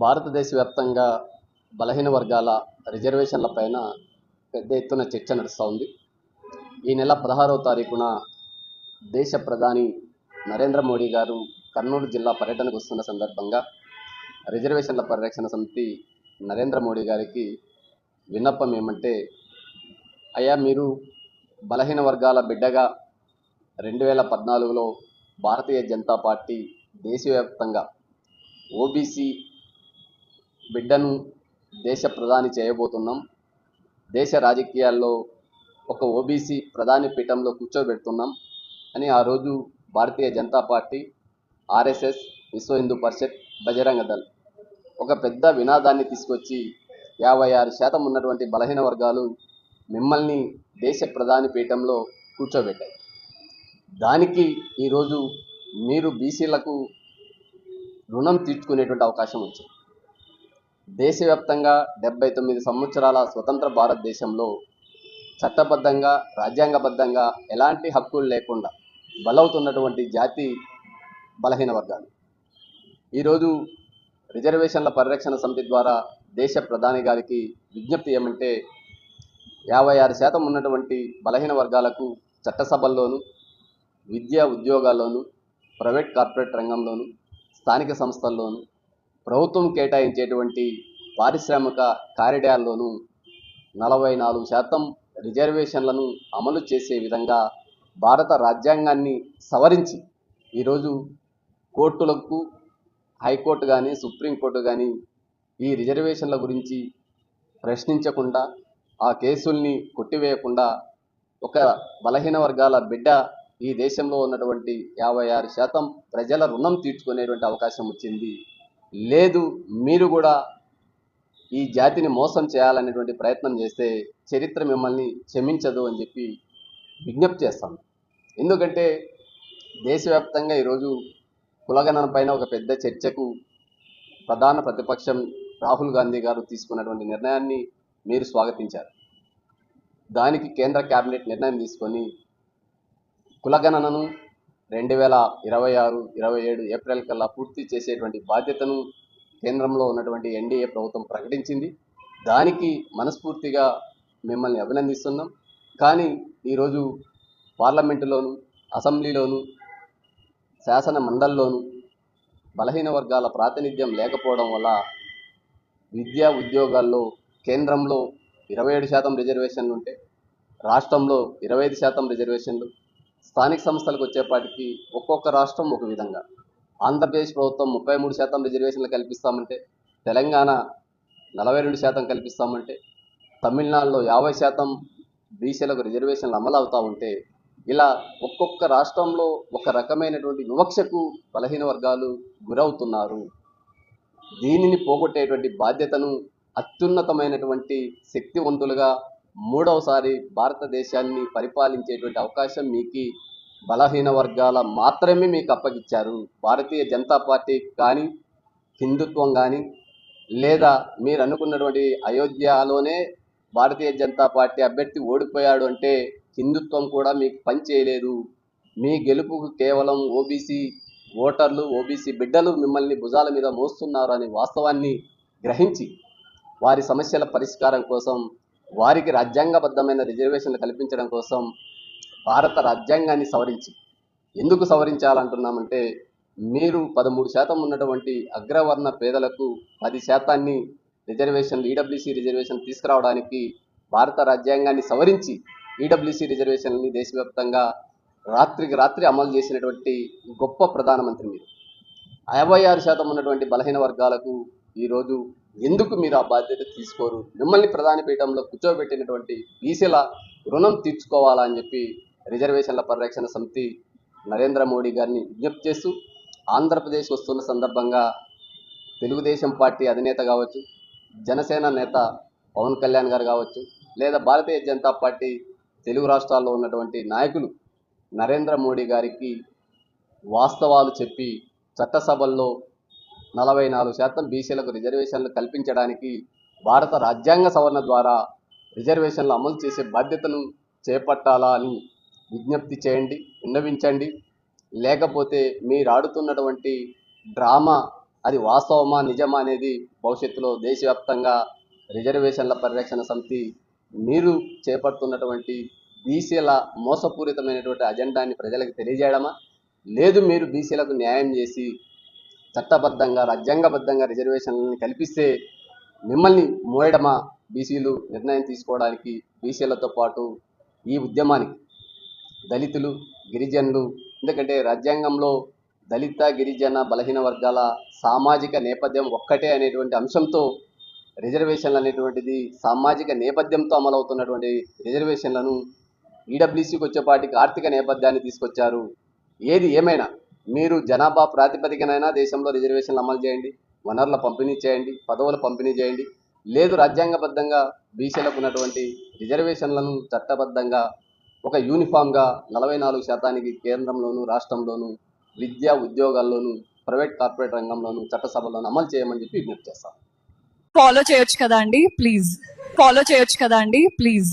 భారతదేశ వ్యాప్తంగా బలహీన వర్గాల రిజర్వేషన్ల పైన పెద్ద ఎత్తున చర్చ నడుస్తూ ఉంది. ఈ నెల 16వ తారీఖున దేశ ప్రధాని నరేంద్ర మోడీ గారు కర్నూలు జిల్లా పర్యటనకు వస్తున్న సందర్భంగా రిజర్వేషన్ల పరిరక్షణ సమితి నరేంద్ర మోడీ గారికి విన్నపం ఏమంటే, అయ్యా, మీరు బలహీన వర్గాల బిడ్డగా 2014లో భారతీయ జనతా పార్టీ దేశవ్యాప్తంగా ఓబీసీ బిడ్డను దేశ ప్రధాని చేయబోతున్నాం, దేశ రాజకీయాల్లో ఒక ఓబీసీ ప్రధాని పీఠంలో కూర్చోబెడుతున్నాం అని ఆ రోజు భారతీయ జనతా పార్టీ, ఆర్ఎస్ఎస్, విశ్వ హిందూ పరిషత్, బజరంగ దళ్ ఒక పెద్ద వినాదాన్ని తీసుకొచ్చి 56% ఉన్నటువంటి బలహీన వర్గాలు మిమ్మల్ని దేశ ప్రధాని పీఠంలో కూర్చోబెట్టాయి. దానికి ఈరోజు మీరు బీసీలకు రుణం తీర్చుకునేటువంటి అవకాశం వచ్చింది. దేశవ్యాప్తంగా 79 సంవత్సరాల స్వతంత్ర భారతదేశంలో చట్టబద్ధంగా, రాజ్యాంగబద్ధంగా ఎలాంటి హక్కులు లేకుండా బలవుతున్నటువంటి జాతి బలహీన వర్గాలు. ఈరోజు రిజర్వేషన్ల పరిరక్షణ సమితి ద్వారా దేశ ప్రధాని గారికి విజ్ఞప్తి ఏమంటే, 56% ఉన్నటువంటి బలహీన వర్గాలకు చట్టసభల్లోనూ, విద్యా ఉద్యోగాల్లోనూ, ప్రైవేట్ కార్పొరేట్ రంగంలోనూ, స్థానిక సంస్థల్లోనూ, ప్రభుత్వం కేటాయించేటువంటి పారిశ్రామిక కారిడార్లోనూ 44% రిజర్వేషన్లను అమలు చేసే విధంగా భారత రాజ్యాంగాన్ని సవరించి ఈరోజు కోర్టులకు, హైకోర్టు కానీ, సుప్రీంకోర్టు కానీ ఈ రిజర్వేషన్ల గురించి ప్రశ్నించకుండా, ఆ కేసుల్ని కొట్టివేయకుండా ఒక బలహీన వర్గాల బిడ్డ ఈ దేశంలో ఉన్నటువంటి 56% ప్రజల రుణం తీర్చుకునేటువంటి అవకాశం వచ్చింది. లేదు, మీరు కూడా ఈ జాతిని మోసం చేయాలనేటువంటి ప్రయత్నం చేస్తే చరిత్ర మిమ్మల్ని క్షమించదు అని చెప్పి విజ్ఞప్తి చేస్తాను. ఎందుకంటే దేశవ్యాప్తంగా ఈరోజు కులగణన పైన ఒక పెద్ద చర్చకు ప్రధాన ప్రతిపక్షం రాహుల్ గాంధీ గారు తీసుకున్నటువంటి నిర్ణయాన్ని మీరు స్వాగతించారు. దానికి కేంద్ర కేబినెట్ నిర్ణయం తీసుకొని కులగణనను 2026, 27 ఏప్రిల్ కల్లా పూర్తి చేసేటువంటి బాధ్యతను కేంద్రంలో ఉన్నటువంటి ఎన్డీఏ ప్రభుత్వం ప్రకటించింది. దానికి మనస్ఫూర్తిగా మిమ్మల్ని అభినందిస్తున్నాం. కానీ ఈరోజు పార్లమెంటులోను, అసెంబ్లీలోను, శాసన మండలిలోను బలహీన వర్గాల ప్రాతినిధ్యం లేకపోవడం వల్ల విద్యా ఉద్యోగాల్లో కేంద్రంలో 27% రిజర్వేషన్లు ఉంటే రాష్ట్రంలో 25% రిజర్వేషన్లు, స్థానిక సంస్థలకు వచ్చేపాటికి ఒక్కొక్క రాష్ట్రం ఒక విధంగా. ఆంధ్రప్రదేశ్ ప్రభుత్వం 33% రిజర్వేషన్లు కల్పిస్తామంటే, తెలంగాణ 42% కల్పిస్తామంటే, తమిళనాడులో 50% బీసీలకు రిజర్వేషన్లు అమలు అవుతూ ఉంటే, ఇలా ఒక్కొక్క రాష్ట్రంలో ఒక రకమైనటువంటి వివక్షకు బలహీన వర్గాలు గురవుతున్నారు. దీనిని పోగొట్టేటువంటి బాధ్యతను అత్యున్నతమైనటువంటి శక్తివంతులుగా మూడవసారి భారతదేశాన్ని పరిపాలించేటువంటి అవకాశం మీకు బలహీన వర్గాల మాత్రమే మీకు అప్పగించారు. భారతీయ జనతా పార్టీ కానీ, హిందుత్వం కానీ, లేదా మీరు అనుకున్నటువంటి అయోధ్యలోనే భారతీయ జనతా పార్టీ అభ్యర్థి ఓడిపోయాడు అంటే హిందుత్వం కూడా మీకు పని చేయలేదు. మీ గెలుపుకు కేవలం ఓబీసీ ఓటర్లు, ఓబీసీ బిడ్డలు మిమ్మల్ని భుజాల మీద మోస్తున్నారు అనే వాస్తవాన్ని గ్రహించి వారి సమస్యల పరిష్కారం కోసం, వారికి రాజ్యాంగబద్ధమైన రిజర్వేషన్లు కల్పించడం కోసం భారత రాజ్యాంగాన్ని సవరించి, ఎందుకు సవరించాలంటున్నామంటే, మీరు 13% ఉన్నటువంటి అగ్రవర్ణ పేదలకు 10% రిజర్వేషన్లు, ఈడబ్ల్యూసీ రిజర్వేషన్ తీసుకురావడానికి భారత రాజ్యాంగాన్ని సవరించి ఈడబ్ల్యూసీ రిజర్వేషన్లని దేశవ్యాప్తంగా రాత్రికి రాత్రి అమలు చేసినటువంటి గొప్ప ప్రధానమంత్రి మీరు. 56% ఉన్నటువంటి బలహీన వర్గాలకు ఈరోజు ఎందుకు మీరు ఆ బాధ్యత తీసుకోరు? మిమ్మల్ని ప్రధాని పీఠంలో కూర్చోబెట్టినటువంటి బీసీల రుణం తీర్చుకోవాలా అని చెప్పి రిజర్వేషన్ల పరిరక్షణ సమితి నరేంద్ర మోడీ గారిని విజ్ఞప్తి చేస్తూ, ఆంధ్రప్రదేశ్ వస్తున్న సందర్భంగా తెలుగుదేశం పార్టీ అధినేత కావచ్చు, జనసేన నేత పవన్ కళ్యాణ్ గారు కావచ్చు, లేదా భారతీయ జనతా పార్టీ తెలుగు రాష్ట్రాల్లో ఉన్నటువంటి నాయకులు నరేంద్ర మోడీ గారికి వాస్తవాలు చెప్పి చట్టసభల్లో 44% బీసీలకు రిజర్వేషన్లు కల్పించడానికి భారత రాజ్యాంగ సవరణ ద్వారా రిజర్వేషన్లు అమలు చేసే బాధ్యతను చేపట్టాలా అని విజ్ఞప్తి చేయండి, విన్నవించండి. లేకపోతే మీరు ఆడుతున్నటువంటి డ్రామా అది వాస్తవమా నిజమా అనేది భవిష్యత్తులో దేశవ్యాప్తంగా రిజర్వేషన్ల పరిరక్షణ సమితి మీరు చేపడుతున్నటువంటి బీసీల మోసపూరితమైనటువంటి అజెండాని ప్రజలకు తెలియజేయడమా, లేదు మీరు బీసీలకు న్యాయం చేసి చట్టబద్ధంగా రాజ్యాంగబద్ధంగా రిజర్వేషన్లను కల్పిస్తే మిమ్మల్ని మోయడమా బీసీలు నిర్ణయం తీసుకోవడానికి బీసీలతో పాటు ఈ ఉద్యమానికి దళితులు గిరిజనులు, ఎందుకంటే రాజ్యాంగంలో దళిత గిరిజన బలహీన వర్గాల సామాజిక నేపథ్యం ఒక్కటే అనేటువంటి అంశంతో రిజర్వేషన్లు అనేటువంటిది సామాజిక నేపథ్యంతో అమలవుతున్నటువంటి రిజర్వేషన్లను ఈడబ్ల్యూసీకి వచ్చేపాటికి ఆర్థిక నేపథ్యాన్ని తీసుకొచ్చారు. ఏది ఏమైనా మీరు జనాభా ప్రాతిపదికనైనా దేశంలో రిజర్వేషన్లు అమలు చేయండి, వనరుల పంపిణీ చేయండి, పదవుల పంపిణీ చేయండి, లేదు రాజ్యాంగబద్ధంగా బీసీలకు ఉన్నటువంటి రిజర్వేషన్లను చట్టబద్ధంగా ఒక యూనిఫామ్గా 44% కేంద్రంలోను రాష్ట్రంలోను విద్యా ఉద్యోగాల్లోను ప్రైవేట్ కార్పొరేట్ రంగంలోను చట్టసభల్లోను అమలు చేయమని చెప్పి విజ్ఞప్తి చేస్తాను. ఫాలో చేయొచ్చు కదా అండి ప్లీజ్.